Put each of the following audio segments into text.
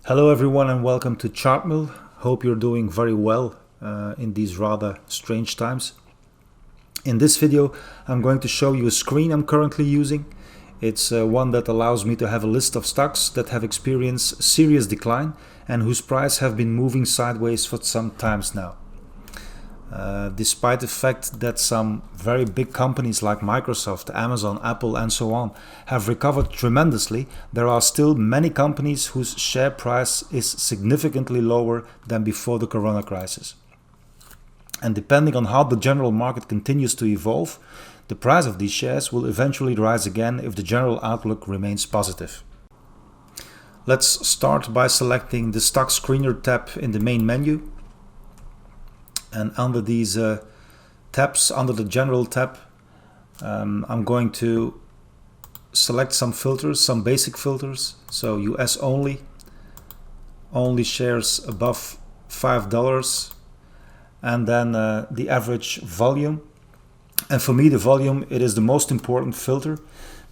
Hello everyone and welcome to ChartMill. Hope you're doing very well in these rather strange times. In this video I'm going to show you a screen I'm currently using. It's one that allows me to have a list of stocks that have experienced serious decline and whose price have been moving sideways for some times now. Despite the fact that some very big companies like Microsoft, Amazon, Apple and so on have recovered tremendously, there are still many companies whose share price is significantly lower than before the corona crisis. And depending on how the general market continues to evolve, the price of these shares will eventually rise again if the general outlook remains positive. Let's start by selecting the Stock Screener tab in the main menu. And under these tabs, under the General tab, I'm going to select some filters, some basic filters. So US only shares above $5, and then the average volume. And for me, the volume, it is the most important filter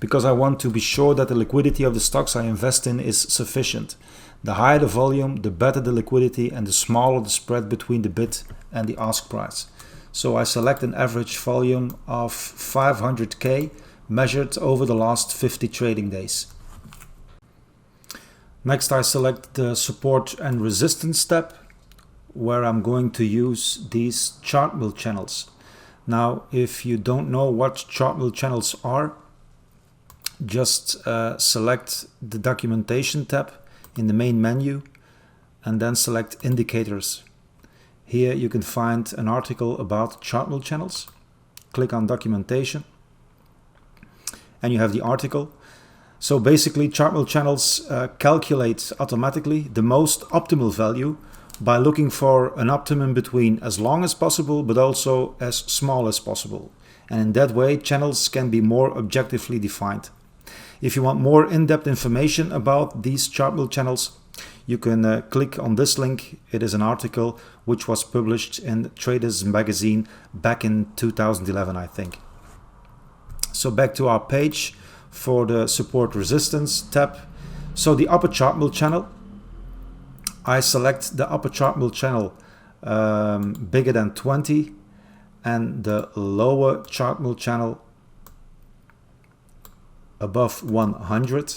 because I want to be sure that the liquidity of the stocks I invest in is sufficient. The higher the volume, the better the liquidity and the smaller the spread between the bid and the ask price. So I select an average volume of 500k measured over the last 50 trading days. Next I select the support and resistance tab, where I'm going to use these ChartMill channels. Now if you don't know what ChartMill channels are, just select the documentation tab in the main menu and then select indicators. Here you can find an article about ChartMill channels. Click on documentation and you have the article. So basically ChartMill channels calculate automatically the most optimal value by looking for an optimum between as long as possible but also as small as possible. And in that way channels can be more objectively defined. If you want more in-depth information about these ChartMill channels, you can click on this link. It is an article which was published in Traders magazine back in 2011, I think. So back to our page for the support resistance tab. So the upper ChartMill channel, I select the upper ChartMill channel bigger than 20 and the lower ChartMill channel above 100.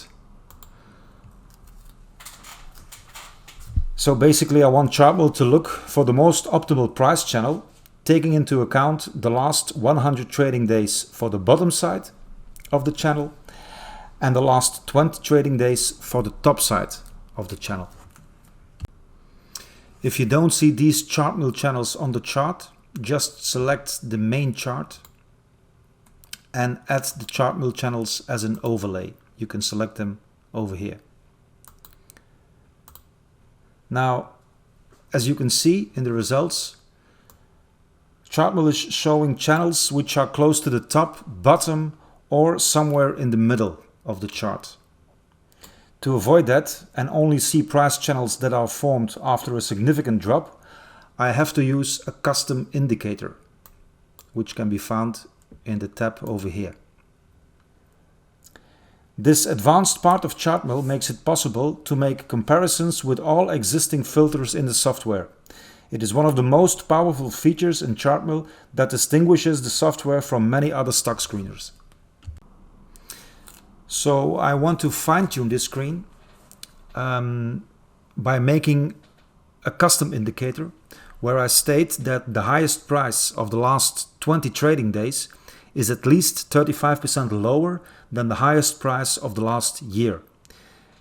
So basically I want ChartMill to look for the most optimal price channel, taking into account the last 100 trading days for the bottom side of the channel and the last 20 trading days for the top side of the channel. If you don't see these ChartMill channels on the chart, just select the main chart and add the ChartMill channels as an overlay. You can select them over here. Now, as you can see in the results, ChartMill is showing channels which are close to the top, bottom, or somewhere in the middle of the chart. To avoid that and only see price channels that are formed after a significant drop, I have to use a custom indicator, which can be found in the tab over here. This advanced part of ChartMill makes it possible to make comparisons with all existing filters in the software. It is one of the most powerful features in ChartMill that distinguishes the software from many other stock screeners. So I want to fine-tune this screen by making a custom indicator where I state that the highest price of the last 20 trading days is at least 35% lower than the highest price of the last year.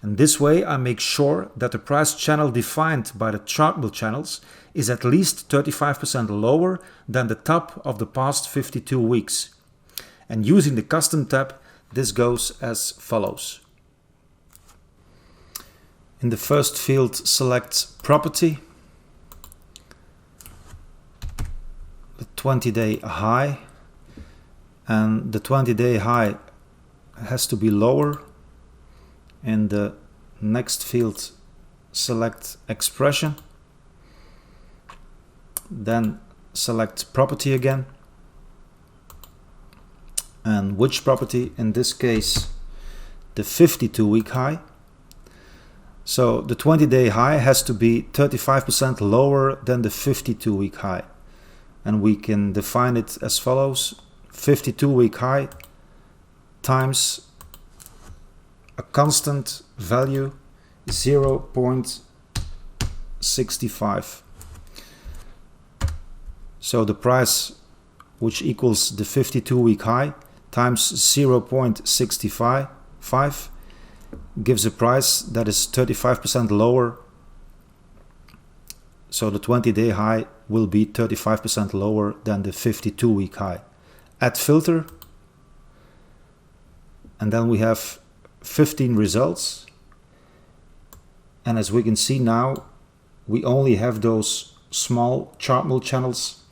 And this way I make sure that the price channel defined by the ChartMill channels is at least 35% lower than the top of the past 52 weeks. And using the custom tab, this goes as follows. In the first field, select property, the 20-day high, and the 20-day high has to be lower. In the next field, select expression, then select property again, and which property, in this case the 52-week high. So the 20-day high has to be 35% lower than the 52-week high. And we can define it as follows: 52-week high times a constant value 0.65. So the price, which equals the 52-week high, times 0.65 gives a price that is 35% lower. So the 20-day high will be 35% lower than the 52-week high. Add filter, and then we have 15 results. And as we can see now, we only have those small ChartMill channels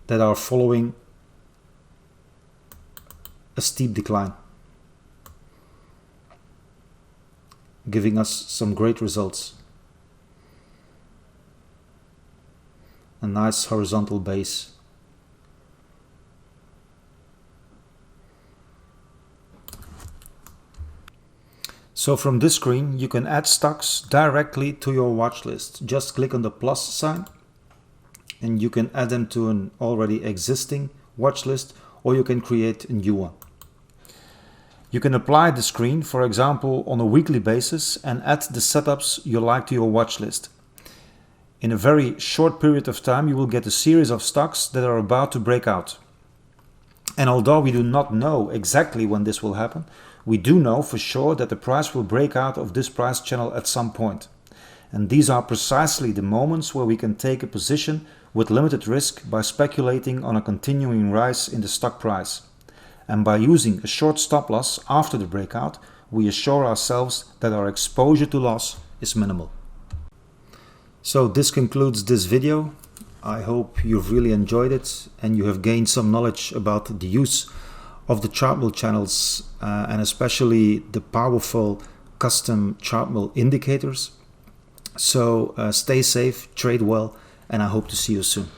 that are following a steep decline, giving us some great results. A nice horizontal base. So from this screen you can add stocks directly to your watch list. Just click on the plus sign and you can add them to an already existing watch list, or you can create a new one. You can apply the screen, for example, on a weekly basis and add the setups you like to your watch list. In a very short period of time you will get a series of stocks that are about to break out. And although we do not know exactly when this will happen, we do know for sure that the price will break out of this price channel at some point. And these are precisely the moments where we can take a position with limited risk by speculating on a continuing rise in the stock price. And by using a short stop loss after the breakout, we assure ourselves that our exposure to loss is minimal. So this concludes this video. I hope you've really enjoyed it and you have gained some knowledge about the use of the ChartMill channels and especially the powerful custom ChartMill indicators. So stay safe, trade well, and I hope to see you soon.